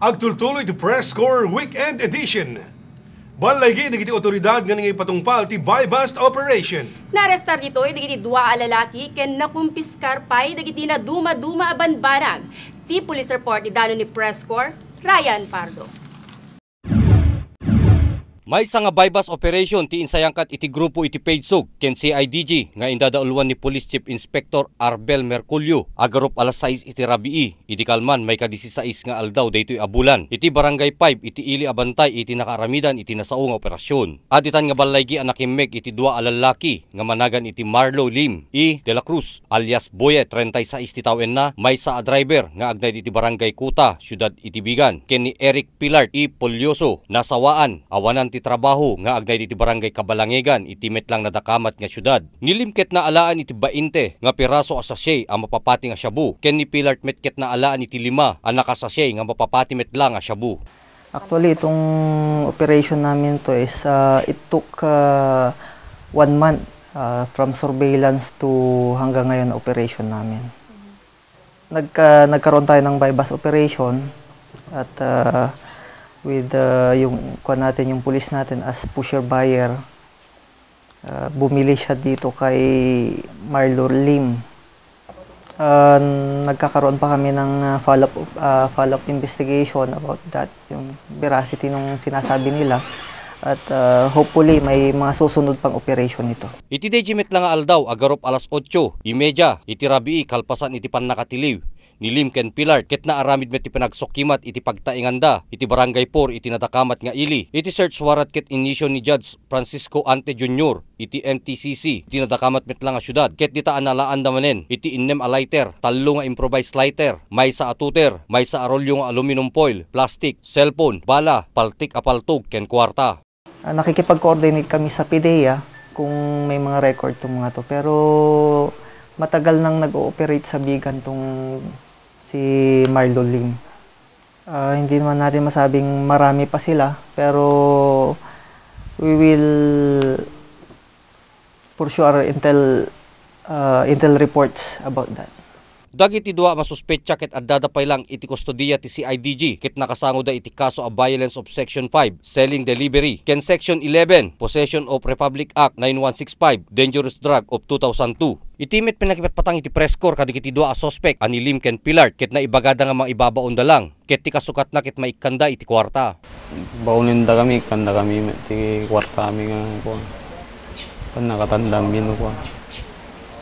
Agtultuloy ti Press Corps Weekend Edition. Balay digiti otoridad nga nangay patungpal ti buy-bust operation. Narestar dito'y digiti dua a lalaki ken nakumpiskar pay digiti na duma-duma abanbanag. Ti police report ni Dano ni Press Corps, Ryan Pardo. May sa nga buy-bust operation ti insayangkat iti grupo iti Paidsog ken CIDG nga indadauluan ni Police Chief Inspector Arbel Merculio agarop alas 6 iti rabii. Iti kalman may ka-16 nga aldaw daytoy abulan. Iti barangay 5 iti ili abantay iti nakaaramidan iti nasao nga operasyon. Aditan nga balaygi anakimek iti dua a lalaki nga managan iti Marlo Lim I de la Cruz alias Boye 36 ti tawen na may sa driver nga agday iti barangay Kuta, Syudad Itibigan ken ni Eric Pilar I Polyoso nasawaan awanan ti trabaho nga agday iti barangay Kabalangegan iti metlang nadakamat nga syudad. Nilimket na alaan iti 20 nga piraso a sachet ang mapapati nga shabu ken ni Pilar metket na alaan iti 5 ang nakasachet nga mapapati metlang nga shabu. Actually itong operation namin to is it took 1 month from surveillance to hanggang ngayon na operation namin. Nagkaroon tayo ng buy-bust operation at with yung police natin as pusher buyer, bumili siya dito kay Marlo Lim. Nagkakaroon pa kami ng follow-up investigation about that, yung veracity ng sinasabi nila. At hopefully may mga susunod pang operation nito. Iti dejimit lang nga aldaw agarop alas 8:30 iti rabii kalpasan iti pannakatiliw. Nilim ken Pilar ket na aramid met ti panagsokimat iti pagtainganda iti barangay 4 iti nadakamat nga ili. Iti search warrant ket inisyo ni Judge Francisco Ante Jr. iti MTCC iti nadakamat met lang nga syudad ket dita analaan damanen iti innem a lighter, tallo nga improvised lighter, may sa atuter, may sa arolyo nga aluminum foil, plastic, cellphone, bala, paltik a paltog ken kwarta. Nakikipag-coordinate kami sa PDEA kung may mga record tong mga to, pero matagal nang nag-ooperate sa Bigan tong si Marlo Lim. Hindi naman natin masabing marami pa sila, pero we will for sure intel reports about that. Dagiti dua masuspetsa ket addadapay lang iti kustodiya ti CIDG ket nakasango da iti kaso of violence of Section 5, selling delivery, ken Section 11, Possession of Republic Act 9165, Dangerous Drug of 2002. Itimit pinakipatpatang iti Press Corps kadigiti dua a suspect ani Lim ken Pilar ket naibagada nga mga ibabaon da lang ket ti kasukat na ket maikanda iti kwarta. Baunin da kami, kanda kami ti kwarta kami nga ko. Pan nakatandam yun ko.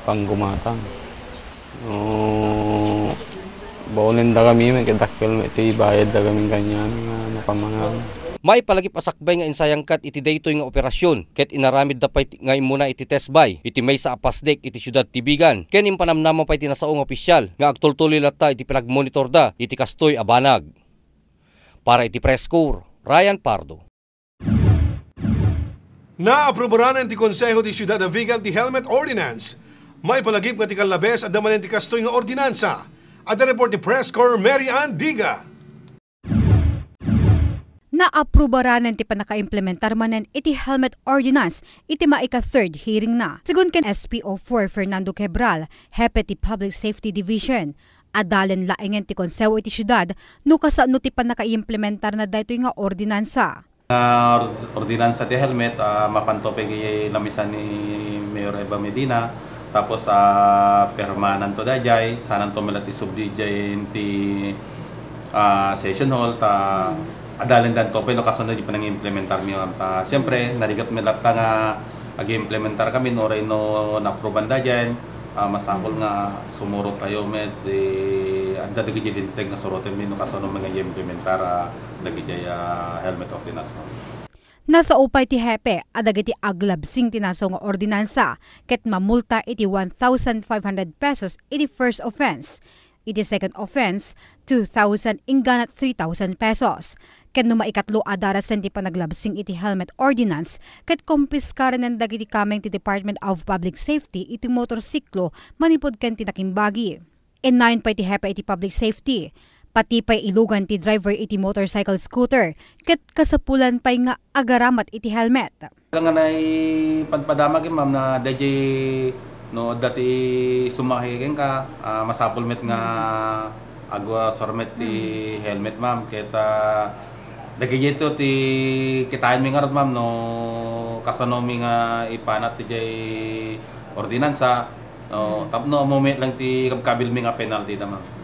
Panggumatang. Baunin da kami, may kadakil, iti bayad da kami ganyan, napamangan. May palagip asakbay nga insayangkat iti daytoy nga operasyon, ket inaramid da pay nga imuna iti testbay, iti may sa apasdek iti syudad Tibigan, ken impanamnama pay iti nasaong opisyal, nga agtultuloy latta iti pinagmonitor da, iti kastoy abanag. Para iti Press Corps, Ryan Pardo. Naaprobaran ti Konseho ti Syudad Vigan ti Helmet Ordinance. May palagip nga ti kalabes at damanen ti kastoy nga ordinansa. At the report ni Press Corps Mary Ann Diga. Naaprubaran ti panaka-implementar manen iti helmet ordinance iti maika third hearing na. Sigun ken SPO4 Fernando Quebral, Hepe ti Public Safety Division, adalen laengen ti konseho iti syudad no kasano ti panaka-implementar na daytoy nga ordinansa. Ordinansa ti helmet mapantopeg lamisan ni Mayor Eva Medina. Tapos permanan to dajay, sanan to melat isubdijay ti session hall ta adalan dan to pero kasunod di panang-implementar mi ta. Siyempre narigat melat ta nga agi-implementar kami no ray no na-approban dajay. Masakol nga sumurot tayo met adda dagiti dinteg nga suroten mi no kasunod mga implementar dagiti helmet ordinance. Nasa upay ti Hepe, adagiti aglabsing tinaso nga ordinansa, ket mamulta iti 1,500 pesos iti first offense. Iti second offense, 2,000 ingganat 3,000 pesos. Ken no maikatlo adarasen ti panaglabsing iti helmet ordinance, ket kumpiskaren ng dagiti kameng ti Department of Public Safety iti motorsiklo manipod ken tinakimbagi. Inayon pa iti Hepe iti public safety. Pati pa'y ilugan ti driver iti motorcycle scooter, ket kasapulan pa'y nga agaramat iti helmet. Nga na'y padpadamag ma'am na dati no dati sumahigen ka masapul met nga agwa sormet ti helmet ma'am kita dagiti ti kitain mi ngarot ma'am no kasano mi nga ipanat ti jay ordinansa no tapno moment lang ti kabil mi nga penalty da ma'am.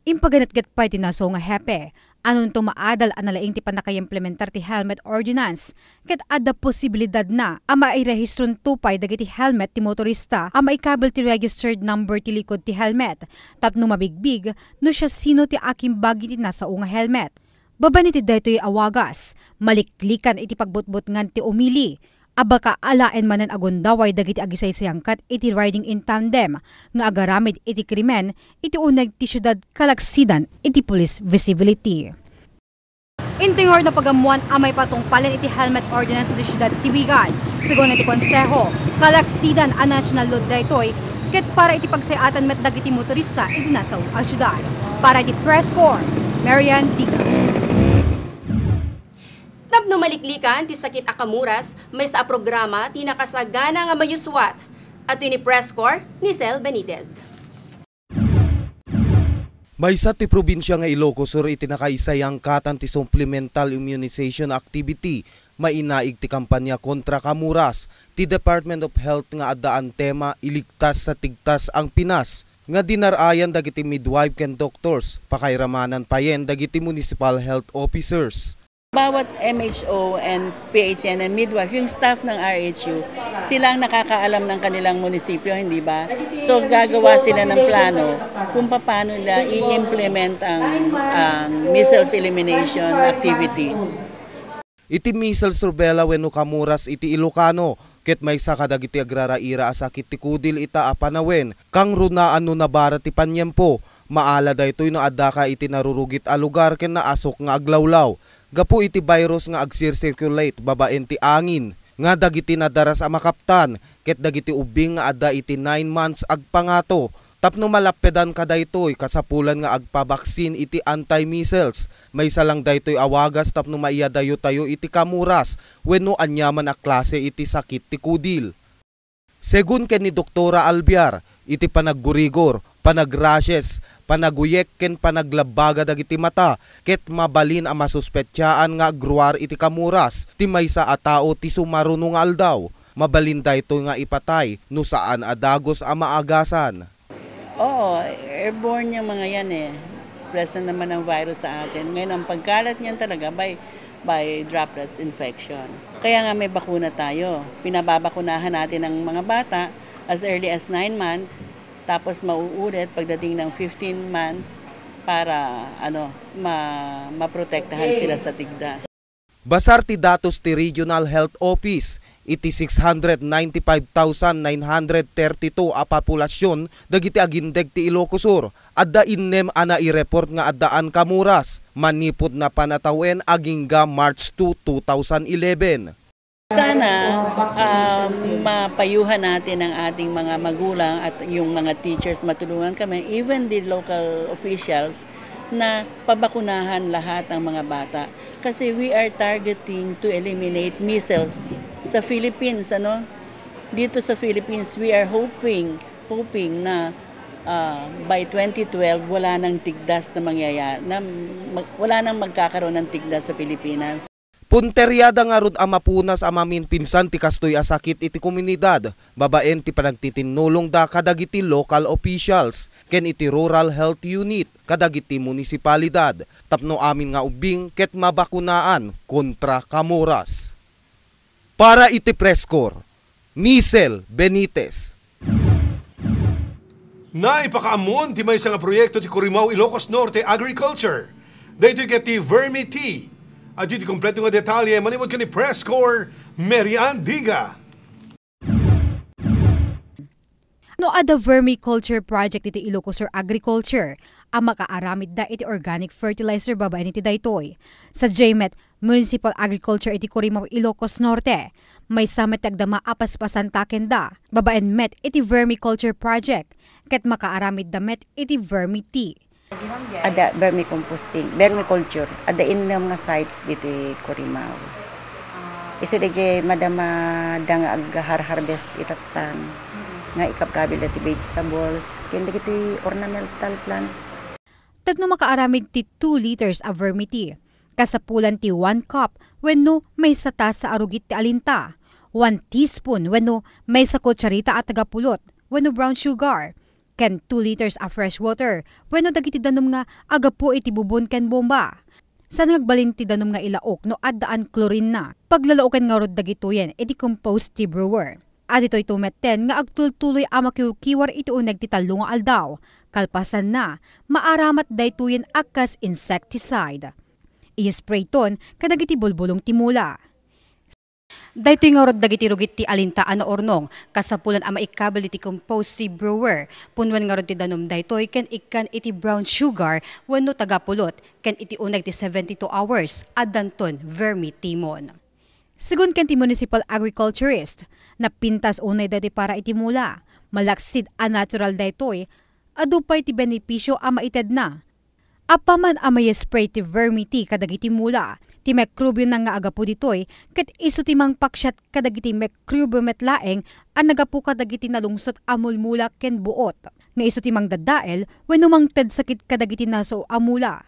Impaganatgat pa tinaso nga hepe, anon to maadal analaing ti panakaimplementar ti helmet ordinance, ket adda posibilidad na ama irehistron tupay dagiti helmet ti motorista ama ikabel ti registered number ti likod ti helmet, tapno mabigbig no siya sino ti aking bagi ti nasa nga helmet. Babani ti daytoy awagas, maliklikan iti pagbutbut ngan ti umili, abaka alaen manen agundaway dagiti agisay sayangkat iti riding in tandem nga agaramid iti krimen iti uneg ti syudad Kalaksidan iti police visibility. Intingor na pagamuan amay patungpalen iti helmet ordinance iti syudad Tibigan. Sigon iti konseho, Kalaksidan a national law daytoy ket para iti pagsayatan met dagiti motorista iti nasaw a syudad. Para iti press corps, Marian Diga. Tapno maliklikan ti sakit akamuras, may sa programa ti nakasagana nga mayuswat. At ni press corps ni Sel Benitez. Maysa ti probinsya nga Ilocos Sur iti nakaisayang katan ti supplemental immunization activity mainaig ti kampanya kontra kamuras. Ti Department of Health nga addaan tema iligtas sa tigtas ang Pinas. Nga dinarayan dagiti midwife ken doctors, pakairamanan payen dagiti municipal health officers. Bawat MHO and PHN and midwife, yung staff ng RHU, sila ang nakakaalam ng kanilang munisipyo, hindi ba? So gagawa sila ng plano kung paano nila i-implement ang measles elimination activity. Iti measles rubella wenno kamuras iti Ilocano, ket maysa kadagiti agraraira asakit ti kudil ita apanawen, kang runaan no nabara ti panyempo, maala daytoy no adda ka iti narurugit a lugar ken naasok nga aglawlaw. Gapu iti virus nga agsir-circulate babaen ti angin, nga dagiti nadaras a makaptan, ket dagiti ubing nga adda iti 9 months agpangato, tapno malappedan ka daytoy kasapulan nga agpabaksin iti anti-measles, maysa lang daytoy awagas tapno maiyadayo tayo iti kamuras, wenno anyaman a klase iti sakit ti kudil. Segun ken ni Doktora Albiar, iti panaggurigor, panagrashes, panaguyek ken panaglabaga dagiti mata ket mabalin a masuspetsyaan nga agruar iti kamuras ti maysa a tao ti sumaruno nga aldaw, mabalin daytoy nga ipatay no saan adagos a maagasan. Oo, airborne yung mga yan eh. Present naman ang virus sa atin. Ngayon ang pagkalat niyan talaga by droplets infection. Kaya nga may bakuna tayo. Pinababakunahan natin ang mga bata as early as 9 months. Tapos mauulit pagdating ng 15 months para maprotektahan sila sa tigdas. Basar ti datos ti Regional Health Office, iti 695,932 a populasyon dagiti agindeg ti Ilocos Sur. Adda innem ana i-report nga addaan kamuras, manipod na panatawen agingga March 2, 2011. Sana mapayuhan natin ang ating mga magulang at yung mga teachers, matulungan kami, even the local officials, na pabakunahan lahat ng mga bata. Kasi we are targeting to eliminate measles sa Philippines. Dito sa Philippines, we are hoping na by 2012, wala nang tigdas na mangyayari, wala nang magkakaroon ng tigdas sa Pilipinas. Punteryada nga rod amapunas amamin pinsan ti kastoy asakit iti komunidad, babaen ti panagtitinulong da kadagiti local officials, ken iti rural health unit, kadagiti munisipalidad, tapno amin nga ubing ket mabakunaan kontra kamuras. Para iti press corps, Nisel Benitez. Naipakaamon ti may nga proyekto ti Curimaw Ilocos Norte Agriculture. Daytoy ket ti Vermi Tea. At iti kompleto nga detalye, manimod ka ni press corps, Marian Diga. No ada vermiculture project iti Ilocos Sur Agriculture, ang makaaramid da iti organic fertilizer babaen iti daytoy. Sa JMET Municipal Agriculture iti Curimaw Ilocos Norte, may samet tagdama apaspasan taken da, babaen met iti vermiculture project, ket makaaramid da met iti Vermi Tea. Ada vermiculture, ada in mga sites dito Curimaw. Isu dege madama dang ag harvest itatan. nga ikapkabil iti vegetables, ken dagiti ornamental plants. Tagno makaaramid ti 2 liters a vermity. Kasapulan ti 1 cup wenno may sata sa arugit ti alinta. 1 teaspoon wenno may sa kutsarita at tagapulot wenno brown sugar. Ken 2 liters a fresh water wenno dagiti danom nga agapo iti bubon ken bomba. Sa nagbalin ti danom nga ilaok no addaan chlorine na. Paglalooken nga rod dagitoyen iti compost ti brewer. At ito'y tumeten nga agtultuloy amakikiwar iti uneg ti talo nga aldaw. Kalpasan na, maaramat daytoyen akas insecticide. I-spray ton kadagiti bulbulong timula. Daytoy nga rod dagiti rugit ti alinta ano ornong, kasapulan ama ikabel iti compost ti brewer. Punwan nga rod ti danom daytoy ken ikan iti brown sugar wenno tagapulot ken iti uneg ti 72 hours addanton vermitimon. Sigun ken ti municipal agriculturist, napintas unay dati para iti mula, malaksid a natural daytoy, adupay ti benepisyo a maited na. Apaman a may spray ti vermity kadagiti mula, ti mikrobyo na nga agapo ditoy, ket iso ti mangpaksyat kadagiti mikrobyo metlaeng a nagapu kadagiti nalungsot amulmula ken buot. Nga iso ti mangdadael wenno mangted sakit kadagiti naso amula.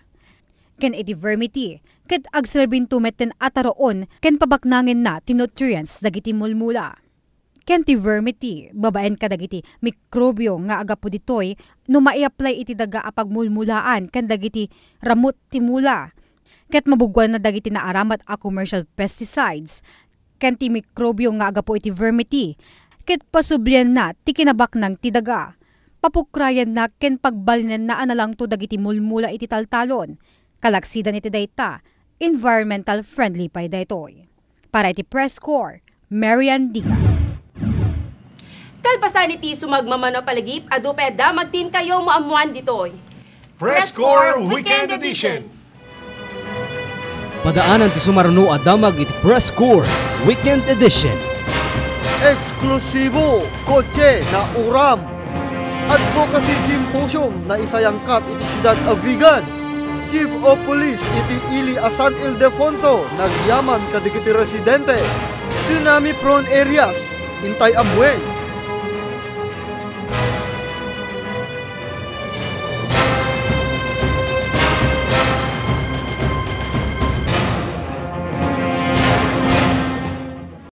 Ken iti vermity, ket agserbin tumeten ataroon ken pabaknangin na ti nutrients dagiti mulmula. Ken ti vermity, babaen kadagiti mikrobyo nga agapo ditoy no mai-apply iti daga a pagmulmulaan ken dagiti ramut ti mula. Ket mabugwan na dagiti naaramat a commercial pesticides. Ken ti mikrobyo nga agapo iti vermity, ket pasublian na ti kinabaknang ti daga. Papukrayan na ken pagbalinan na analang to dagiti mulmula iti taltalon. Kalaksidan iti dayta, environmental friendly pa daytoy. Para iti Press Corps, Marian Dica. Kalpasan iti sumagmamano palagip, adupe damagtin kayo maamuan ditoy. Press Corps Weekend Edition. Padaanan ti sumarno a damag iti Press Corps Weekend Edition. Eksklusibo kotse na uram. Advocacy Symposium na isayangkat iti siyudad Avigan. Chief of Police iti Ili San Ildefonso nagyaman kadigiti residente. Tsunami prone areas intay amwen